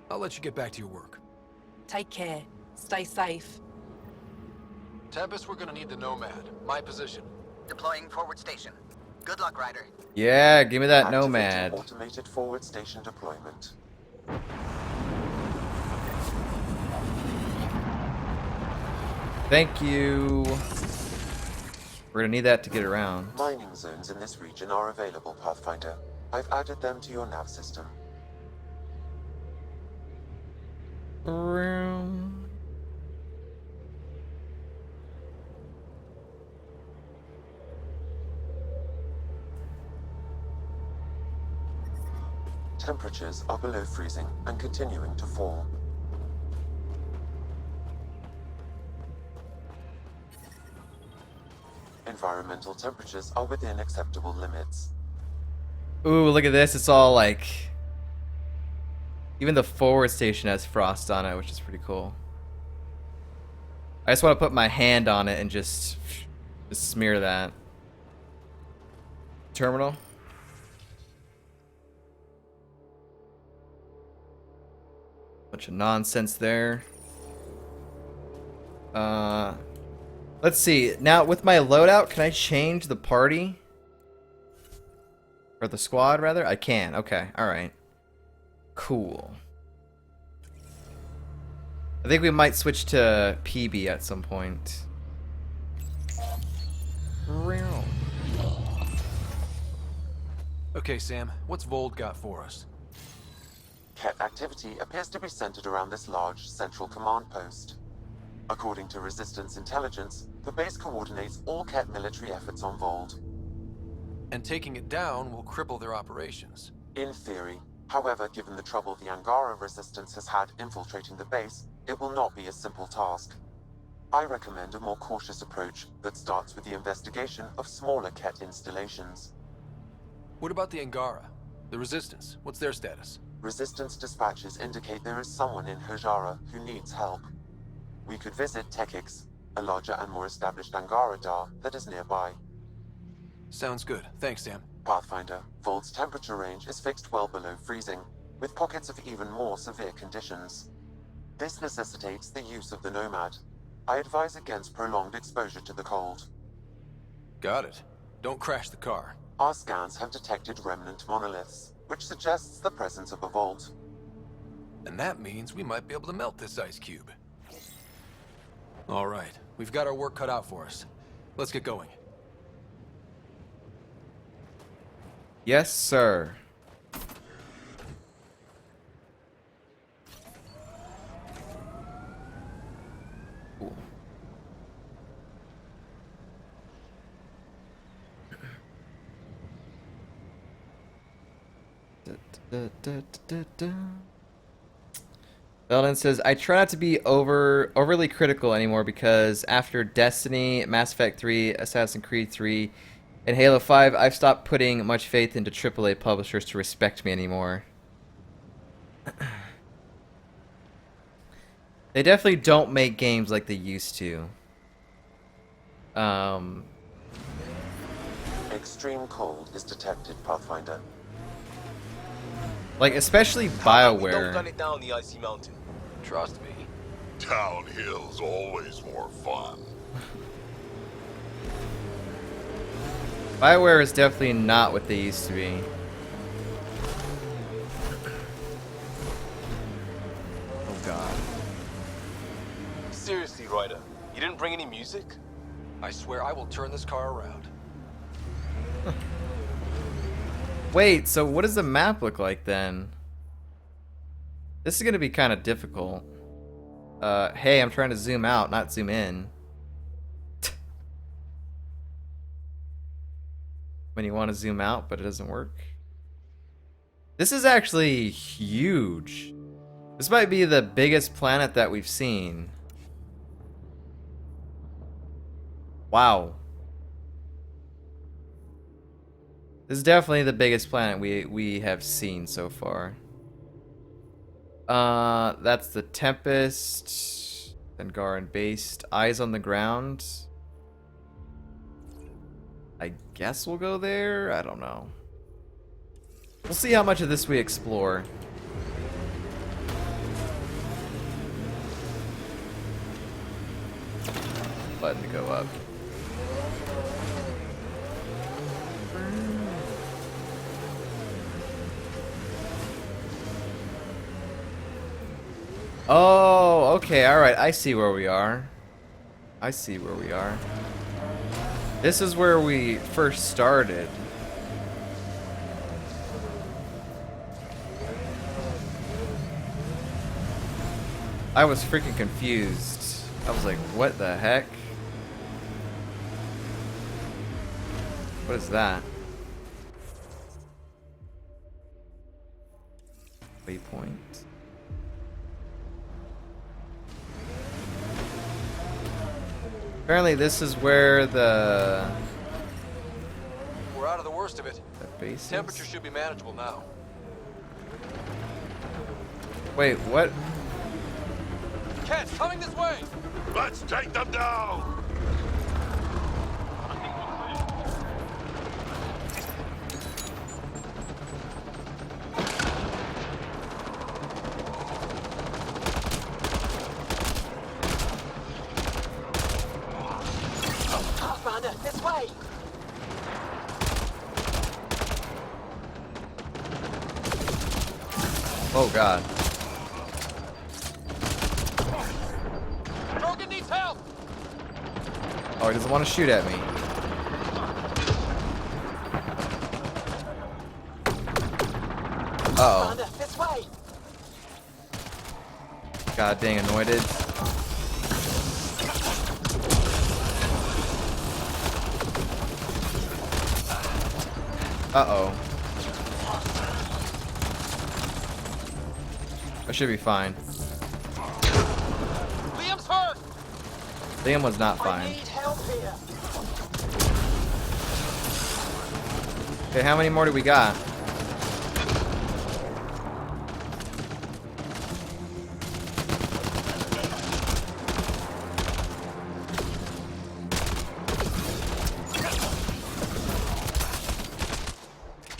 I'll let you get back to your work. Take care. Stay safe. Tempest, we're gonna need the Nomad. My position. Deploying forward station. Good luck, Ryder. Yeah, give me that Activating Nomad. automated forward station deployment. Thank you. We're gonna need that to get around. Mining zones in this region are available, Pathfinder. I've added them to your nav system. Temperatures are below freezing and continuing to fall. Environmental temperatures are within acceptable limits. Ooh, look at this. It's all like... Even the forward station has frost on it, which is pretty cool. I just want to put my hand on it and just smear that. Terminal. Bunch of nonsense there. Let's see. Now, with my loadout, can I change the party? Or the squad, rather? I can. Okay. Alright. Cool. I think we might switch to PB at some point. Okay, Sam, what's Voeld got for us? Ket activity appears to be centered around this large central command post. According to Resistance intelligence, the base coordinates all Ket military efforts on Voeld. And taking it down will cripple their operations. In theory. However, given the trouble the Angara Resistance has had infiltrating the base, it will not be a simple task. I recommend a more cautious approach that starts with the investigation of smaller Ket installations. What about the Angara? The Resistance, what's their status? Resistance dispatches indicate there is someone in Hojara who needs help. We could visit Tekix, a larger and more established Angara Dar that is nearby. Sounds good. Thanks, Sam. Pathfinder, Vold's temperature range is fixed well below freezing, with pockets of even more severe conditions. This necessitates the use of the Nomad. I advise against prolonged exposure to the cold. Got it. Don't crash the car. Our scans have detected remnant monoliths, which suggests the presence of a vault. And that means we might be able to melt this ice cube. All right, we've got our work cut out for us. Let's get going. Yes, sir. Cool. Belden says, I try not to be overly critical anymore because after Destiny, Mass Effect 3, Assassin's Creed 3, and Halo 5, I've stopped putting much faith into AAA publishers to respect me anymore. They definitely don't make games like they used to. Extreme cold is detected, Pathfinder. Like, especially Don't BioWare. gun it down the icy mountain. Trust me. Downhill's always more fun. BioWare is definitely not what they used to be. Oh god. Seriously, Ryder, you didn't bring any music? I swear I will turn this car around. Wait, so what does the map look like then? This is gonna be kind of difficult. Hey, I'm trying to zoom out, not zoom in. When you want to zoom out, but it doesn't work. This is actually huge. This might be the biggest planet that we've seen. Wow. This is definitely the biggest planet we have seen so far. That's the Tempest. Angaran based. Eyes on the ground. I guess we'll go there? I don't know. We'll see how much of this we explore. button to go up. Oh, okay, alright, I see where we are. I see where we are. This is where we first started. I was freaking confused. I was like, what the heck? What is that? Waypoint. Apparently this is where the We're out of the worst of it. base is? Temperature should be manageable now. Wait, what? Cat's coming this way! Let's take them down! Pathfinder, this way! Oh god. Drogon needs help! Oh, he doesn't want to shoot at me. Uh-oh. Pathfinder, this way! God dang anointed. Uh-oh. I should be fine. Liam's hurt! Liam was not I fine. need help here! Okay, how many more do we got?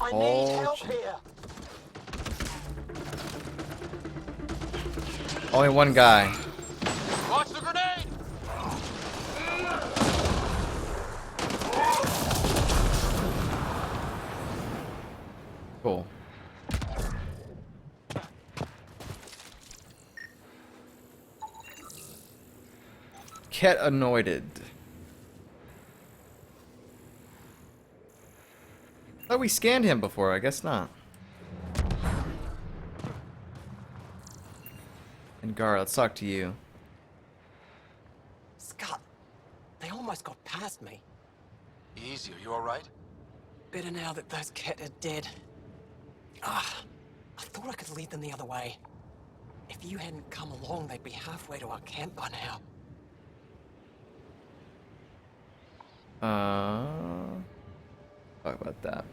I Oh, need help gee. here! Only one guy. Watch the grenade! Cool. Ket anointed. Thought we scanned him before, I guess not. And Gar, let's talk to you. Scott, they almost got past me. Easy, are you alright? Better now that those cat are dead. Ah, I thought I could lead them the other way. If you hadn't come along, they'd be halfway to our camp by now. Talk about that.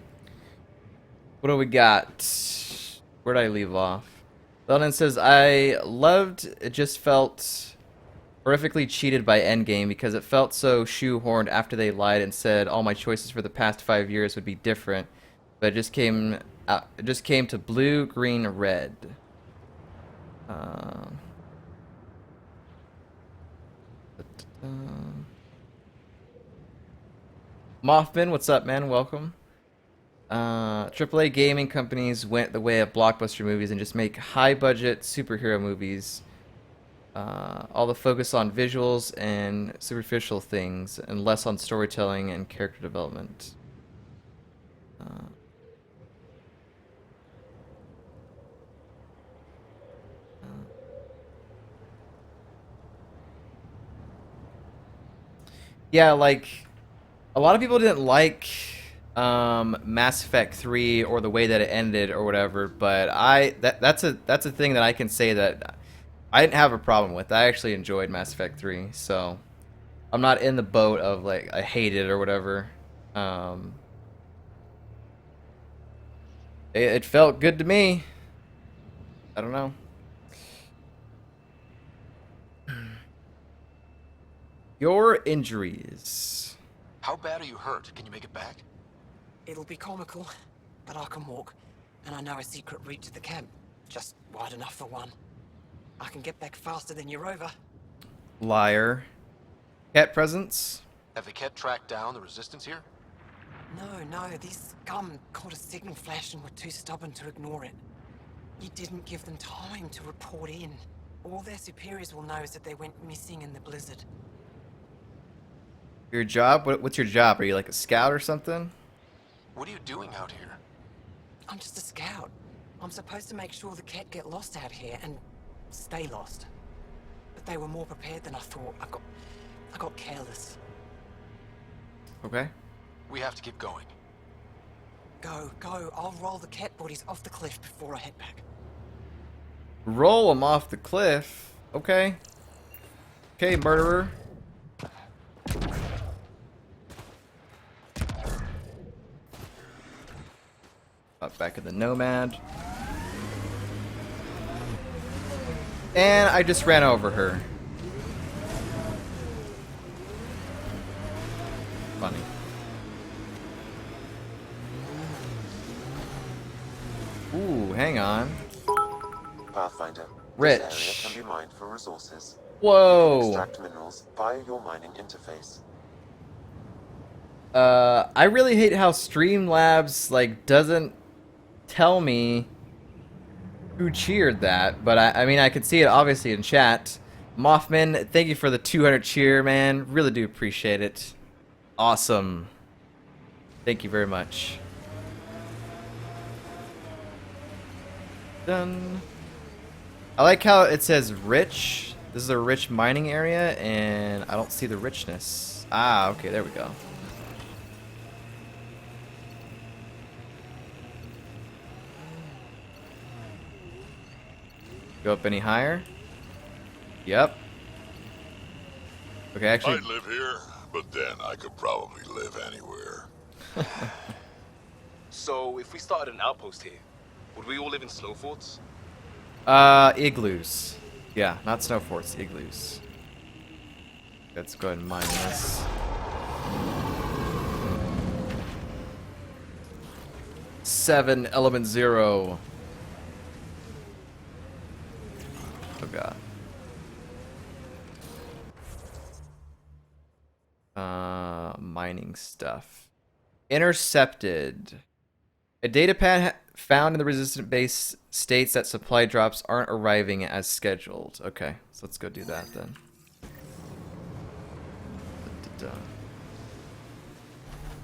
What do we got? Where'd I leave off? Leldon says, I loved, it just felt horrifically cheated by Endgame because it felt so shoehorned after they lied and said all my choices for the past 5 years would be different. But it just came out, it just came to blue, green, red. Mothman, what's up, man? Welcome. AAA gaming companies went the way of blockbuster movies and just make high-budget superhero movies. All the focus on visuals and superficial things, and less on storytelling and character development. Yeah, like a lot of people didn't like Mass Effect 3 or the way that it ended or whatever, but that's a thing that I can say that I didn't have a problem with. I actually enjoyed Mass Effect 3, so I'm not in the boat of like I hate it or whatever. It felt good to me. I don't know. Your injuries. How bad are you hurt? Can you make it back? It'll be comical, but I can walk, and I know a secret route to the camp. Just wide enough for one. I can get back faster than your rover. Liar. Cat presence? Have the Ket tracked down the resistance here? No, these scum caught a signal flash and were too stubborn to ignore it. You didn't give them time to report in. All their superiors will know is that they went missing in the blizzard. Your job? What's your job? Are you like a scout or something? What are you doing out here? I'm just a scout. I'm supposed to make sure the Ket get lost out here and stay lost. But they were more prepared than I thought. I got careless. Okay. We have to keep going. Go. I'll roll the Ket bodies off the cliff before I head back. Roll them off the cliff. Okay. Okay, murderer. Up back in the Nomad. And I just ran over her. Funny. Ooh, hang on. Pathfinder. Rich. This area can be mined for resources. Whoa. You can extract minerals via your mining interface. I really hate how Streamlabs like doesn't tell me who cheered that, but I mean I could see it obviously in chat. Mothman, thank you for the 200 cheer, man. Really do appreciate it. Awesome. Thank you very much. Done. I like how it says rich. This is a rich mining area, and I don't see the richness. Ah, okay, there we go. Go up any higher? Yep. Okay, actually. I'd live here, but then I could probably live anywhere. So, if we started an outpost here, would we all live in snow forts? Igloos. Yeah, not snow forts, igloos. Let's go ahead and mine this. Seven, element 0. Oh god. Mining stuff. Intercepted. A datapad found in the resistant base states that supply drops aren't arriving as scheduled. Okay, so let's go do that then.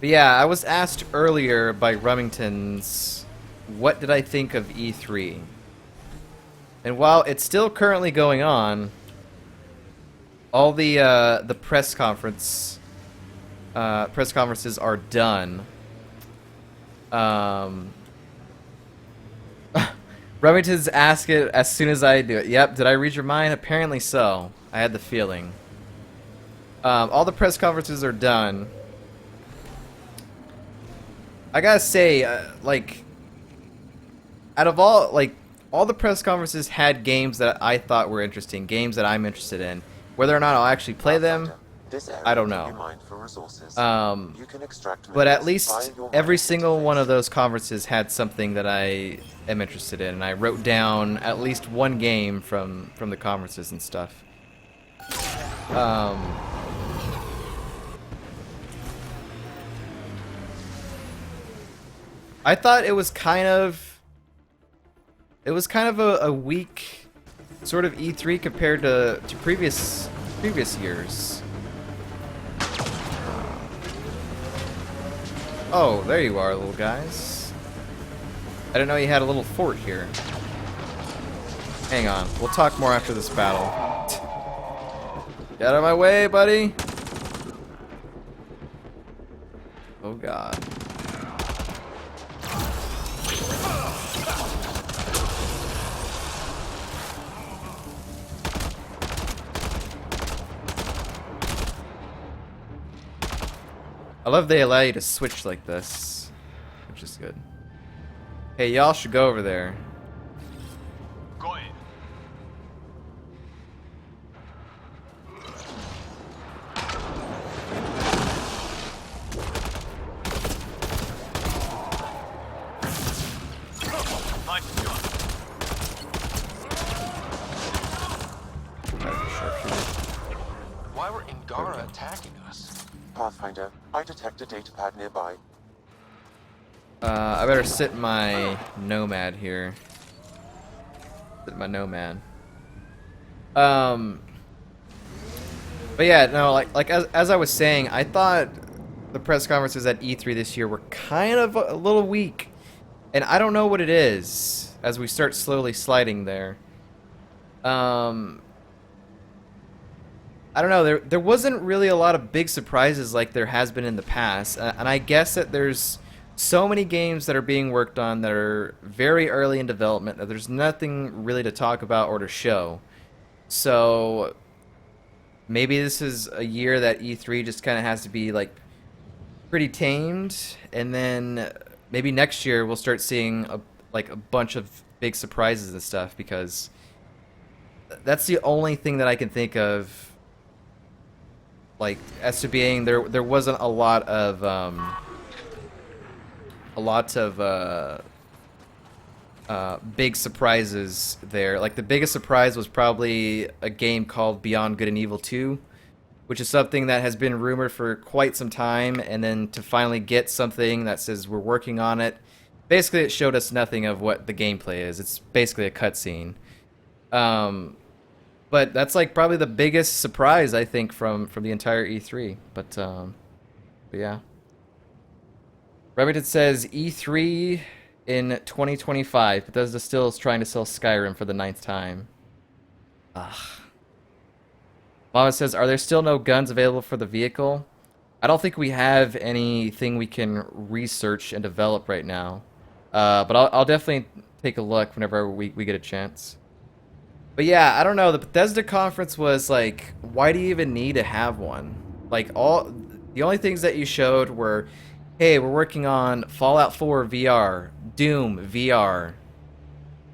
But yeah, I was asked earlier by Rummingtons, what did I think of E3? And while it's still currently going on, all the press conferences are done. Remington's ask it as soon as I do it. Yep, did I read your mind? Apparently so. I had the feeling. All the press conferences are done. I gotta say, like, out of all the press conferences had games that I thought were interesting, games that I'm interested in. Whether or not I'll actually play them, I don't know. But at least every single one of those conferences had something that I am interested in, and I wrote down at least one game from the conferences and stuff. I thought it was kind of a weak sort of E3 compared to previous years. Oh, there you are, little guys. I didn't know you had a little fort here. Hang on, we'll talk more after this battle. Get out of my way, buddy. Oh god. I love they allow you to switch like this, which is good. Hey, y'all should go over there. Go ahead. Nice shot. Why were Angara attacking us? Pathfinder, I detect a datapad nearby. I better sit my Nomad here. Sit my Nomad. But yeah, no, like as I was saying, I thought the press conferences at E3 this year were kind of a little weak, and I don't know what it is as we start slowly sliding there. I don't know, there wasn't really a lot of big surprises like there has been in the past, and I guess that there's so many games that are being worked on that are very early in development that there's nothing really to talk about or to show. So maybe this is a year that E3 just kind of has to be like pretty tamed, and then maybe next year we'll start seeing a bunch of big surprises and stuff, because that's the only thing that I can think of. Like, as to being there wasn't a lot of big surprises there. Like, the biggest surprise was probably a game called Beyond Good and Evil 2, which is something that has been rumored for quite some time, and then to finally get something that says we're working on it. Basically, it showed us nothing of what the gameplay is. It's basically a cutscene. But that's like probably the biggest surprise, I think, from the entire E3. But yeah. Remington says E3 in 2025. Bethesda still is trying to sell Skyrim for the 9th time. Ugh. Mama says, are there still no guns available for the vehicle? I don't think we have anything we can research and develop right now. But I'll definitely take a look whenever we get a chance. But yeah, I don't know. The Bethesda conference was like, why do you even need to have one? Like, the only things that you showed were, hey, we're working on Fallout 4 VR, Doom VR,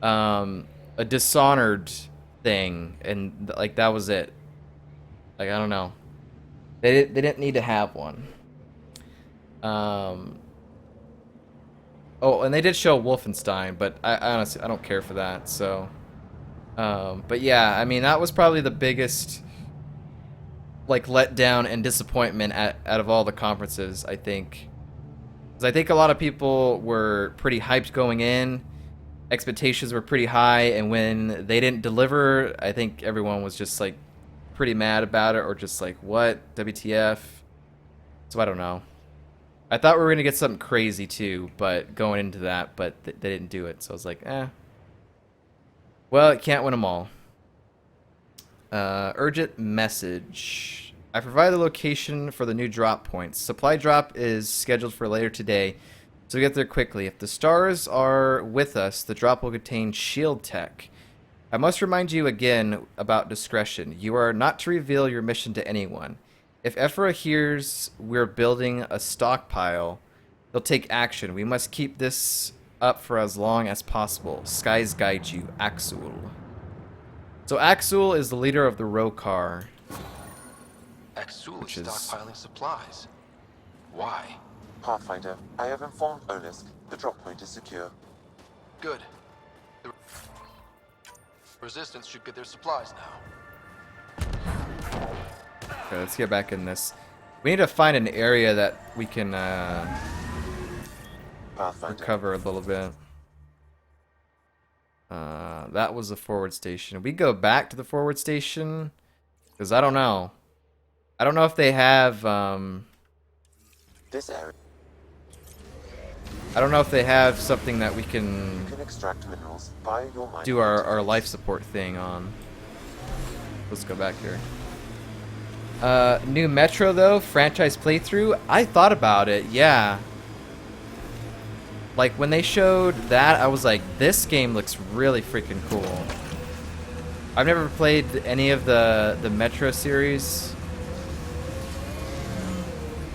a Dishonored thing, and like that was it. Like, I don't know. They didn't need to have one. Oh, and they did show Wolfenstein, but I honestly I don't care for that. So. But yeah, I mean, that was probably the biggest, like, letdown and disappointment out of all the conferences, I think. Because I think a lot of people were pretty hyped going in, expectations were pretty high, and when they didn't deliver, I think everyone was just, like, pretty mad about it, or just like, what? WTF? So I don't know. I thought we were going to get something crazy, too, but going into that, but they didn't do it, so I was like, eh. Well, it can't win them all. Urgent message. I provided the location for the new drop points. Supply drop is scheduled for later today, so get there quickly. If the stars are with us, the drop will contain shield tech. I must remind you again about discretion. You are not to reveal your mission to anyone. If Ephra hears we're building a stockpile, they'll take action. We must keep this up for as long as possible. Skies guide you, Axul. So Axul is the leader of the Rokar. Axul is stockpiling supplies. Why? Pathfinder, I have informed Olisk. The drop point is secure. Good. The Resistance should get their supplies now. Okay, let's get back in this. We need to find an area that we can recover a little bit. That was the forward station. We go back to the forward station, because I don't know. I don't know if they have this area. I don't know if they have something that we can extract minerals via your mining do our life support thing on. Let's go back here. New Metro though, franchise playthrough. I thought about it, yeah. Like, when they showed that, I was like, this game looks really freaking cool. I've never played any of the Metro series.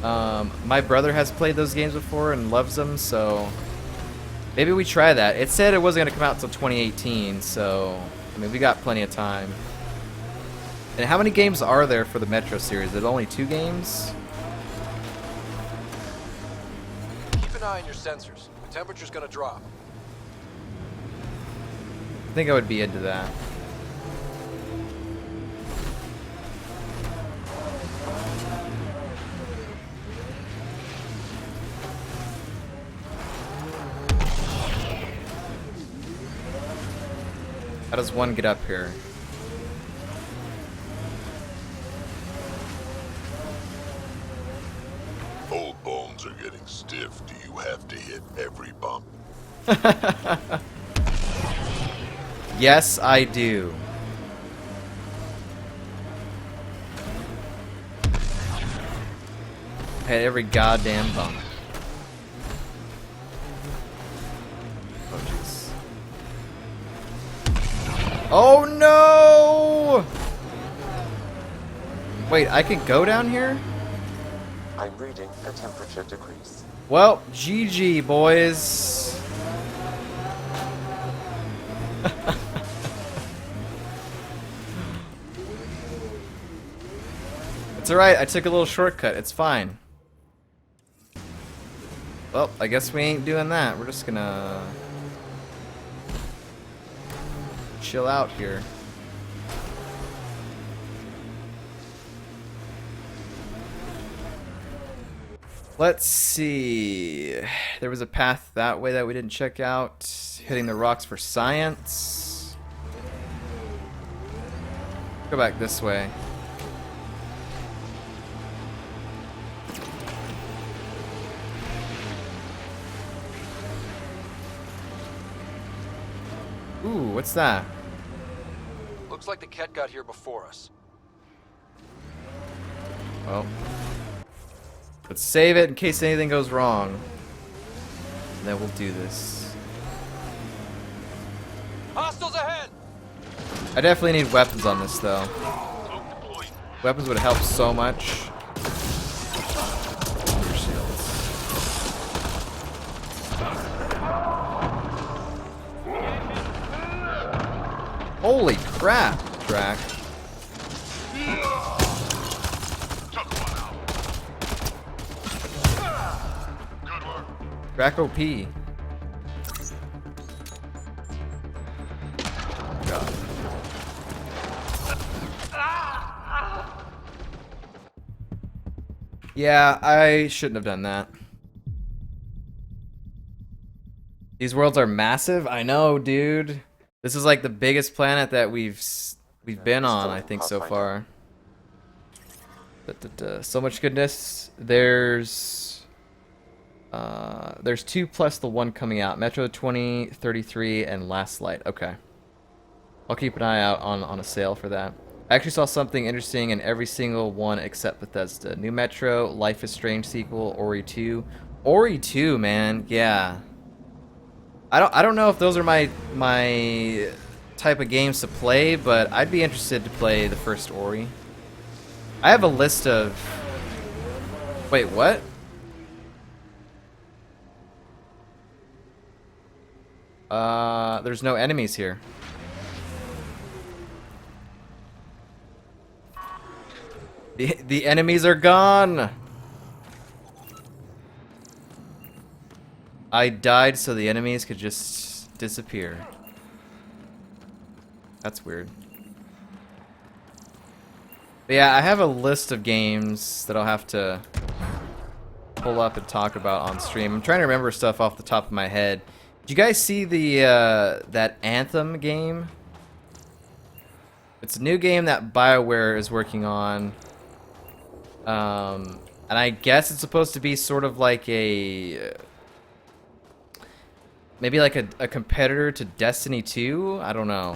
My brother has played those games before and loves them, so maybe we try that. It said it wasn't going to come out until 2018, so, I mean, we got plenty of time. And how many games are there for the Metro series? Is it only 2 games? Keep an eye on your sensors. The temperature's gonna drop. I think I would be into that. How does one get up here? Old bones are getting stiff. Do you have to hit every bump? Yes, I do. Hit every goddamn bump. Oh jeez. Oh no! Wait, I can go down here? I'm reading a temperature decrease. Well, GG, boys. It's alright, I took a little shortcut. It's fine. Well, I guess we ain't doing that. We're just gonna chill out here. Let's see. There was a path that way that we didn't check out. Hitting the rocks for science. Go back this way. Ooh, what's that? Looks like the Ket got here before us. Well, let's save it in case anything goes wrong. And then we'll do this. Hostiles ahead! I definitely need weapons on this, though. Weapons would help so much. Holy crap, Drac. Drac OP. God. Yeah, I shouldn't have done that. These worlds are massive. I know, dude. This is like the biggest planet that we've been on, I think, so far. So much goodness. There's 2 plus the 1 coming out. Metro 2033 and Last Light. Okay. I'll keep an eye out on a sale for that. I actually saw something interesting in every single one except Bethesda. New Metro, Life is Strange sequel, Ori 2. Ori 2, man. Yeah. I don't know if those are my type of games to play, but I'd be interested to play the first Ori. I have a list of... Wait, what? There's no enemies here. The enemies are gone! I died so the enemies could just disappear. That's weird. But yeah, I have a list of games that I'll have to pull up and talk about on stream. I'm trying to remember stuff off the top of my head. Did you guys see the that Anthem game? It's a new game that BioWare is working on. And I guess it's supposed to be sort of like a... maybe like a competitor to Destiny 2? I don't know.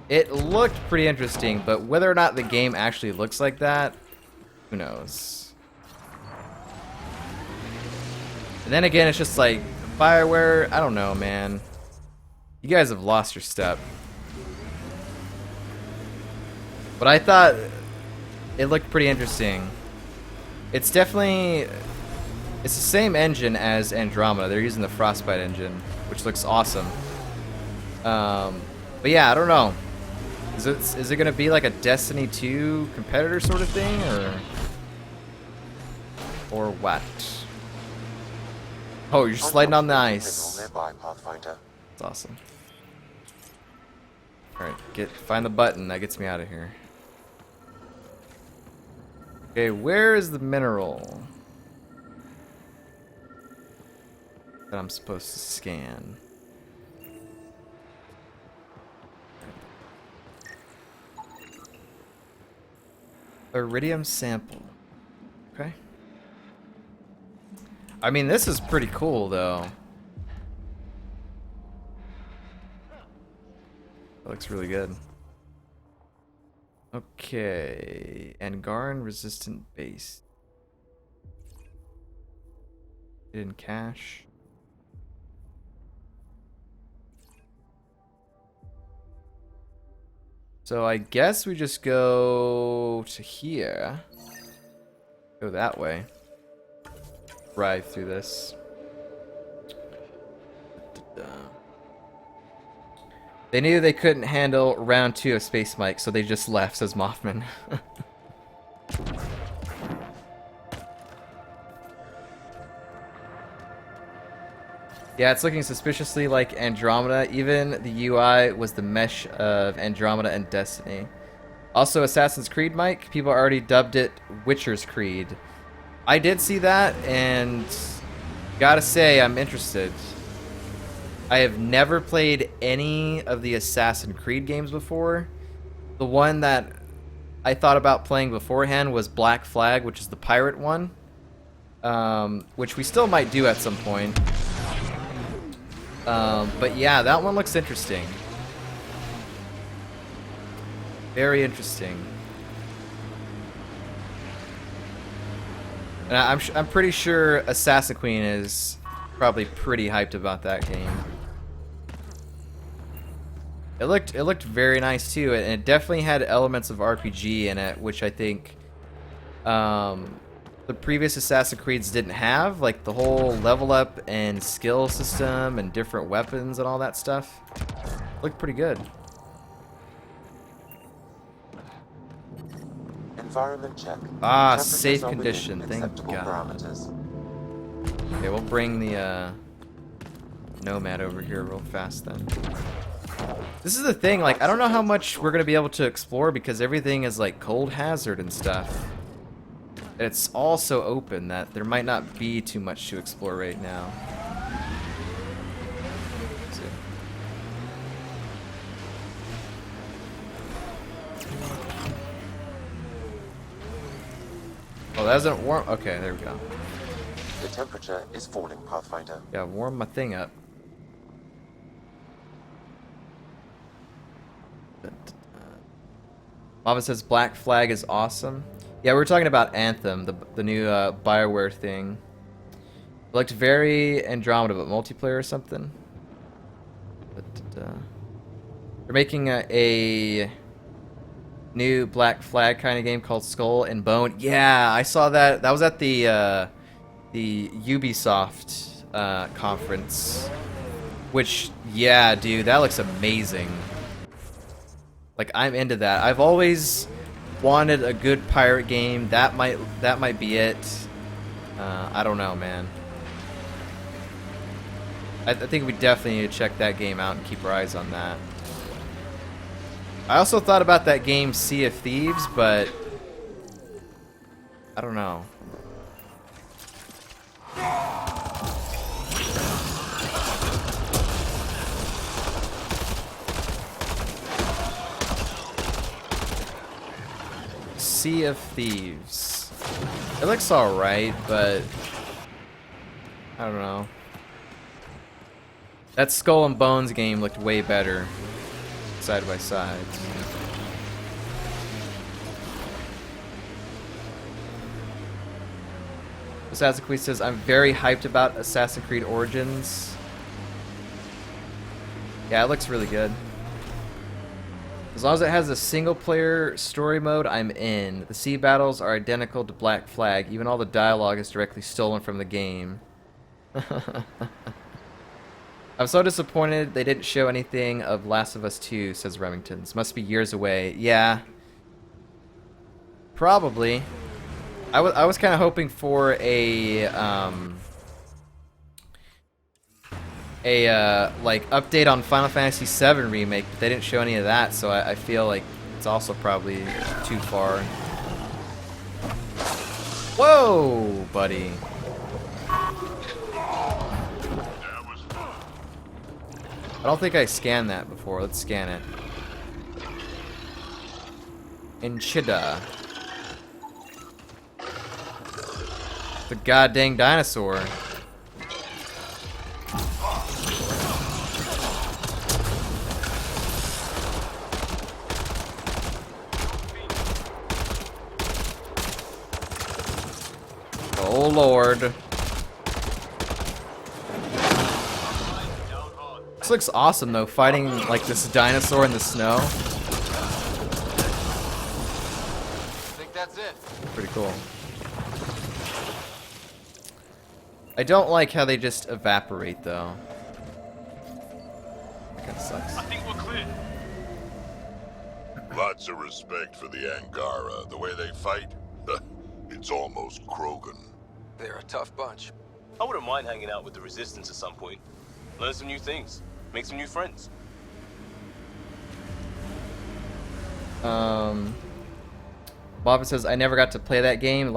It looked pretty interesting, but whether or not the game actually looks like that, who knows? And then again, it's just like, BioWare, I don't know, man. You guys have lost your step. But I thought it looked pretty interesting. It's definitely... it's the same engine as Andromeda. They're using the Frostbite engine, which looks awesome. But yeah, I don't know. Is it gonna be like a Destiny 2 competitor sort of thing, or what? Oh, you're sliding on the ice. That's awesome. All right, find the button that gets me out of here. Okay, where is the mineral that I'm supposed to scan? Iridium sample. Okay. I mean, this is pretty cool, though. That looks really good. Okay. Angaran resistant base. In cache. So I guess we just go to here. Go that way. Drive through this. They knew they couldn't handle round 2 of Space Mike, so they just left, says Mothman. Yeah, it's looking suspiciously like Andromeda. Even the UI was the mesh of Andromeda and Destiny. Also, Assassin's Creed, Mike. People already dubbed it Witcher's Creed. I did see that, and gotta say, I'm interested. I have never played any of the Assassin's Creed games before. The one that I thought about playing beforehand was Black Flag, which is the pirate one. Which we still might do at some point. But yeah, that one looks interesting. Very interesting. And I'm pretty sure Assassin Queen is probably pretty hyped about that game. It looked very nice too, and it definitely had elements of RPG in it, which I think the previous Assassin's Creeds didn't have, like the whole level up and skill system and different weapons and all that stuff. Looked pretty good. Environment check. Ah, Temperatures safe are within condition. Thank acceptable God. parameters. Okay, we'll bring the Nomad over here real fast then. This is the thing, like, I don't know how much we're gonna be able to explore because everything is like cold hazard and stuff. It's all so open that there might not be too much to explore right now. Let's see. Oh, that doesn't warm. Okay, there we go. The temperature is falling, Pathfinder. Yeah, warm my thing up. Mama says Black Flag is awesome. Yeah, we were talking about Anthem, the new BioWare thing. It looked very Andromeda, but multiplayer or something. They're making a new Black Flag kind of game called Skull and Bone. Yeah, I saw that. That was at the Ubisoft conference. Which, yeah, dude, that looks amazing. Like, I'm into that. I've always wanted a good pirate game. That might be it. I don't know, man. I think we definitely need to check that game out and keep our eyes on that. I also thought about that game Sea of Thieves, but I don't know. Sea of Thieves. It looks alright, but I don't know. That Skull and Bones game looked way better side by side. Assassin's Creed says, I'm very hyped about Assassin's Creed Origins. Yeah, it looks really good. As long as it has a single-player story mode, I'm in. The sea battles are identical to Black Flag. Even all the dialogue is directly stolen from the game. I'm so disappointed they didn't show anything of Last of Us 2, says Remingtons. Must be years away. Yeah. Probably. I was kind of hoping for a like update on Final Fantasy VII Remake, but they didn't show any of that, so I feel like it's also probably too far. Whoa, buddy. I don't think I scanned that before. Let's scan it. Enchida. The goddamn dinosaur. Oh lord. This looks awesome though, fighting like this dinosaur in the snow. I think that's it. Pretty cool. I don't like how they just evaporate though. That kinda sucks. I think we're clear. Lots of respect for the Angara. The way they fight, it's almost Krogan. They're a tough bunch. I wouldn't mind hanging out with the Resistance at some point. Learn some new things. Make some new friends. Bob says, I never got to play that game.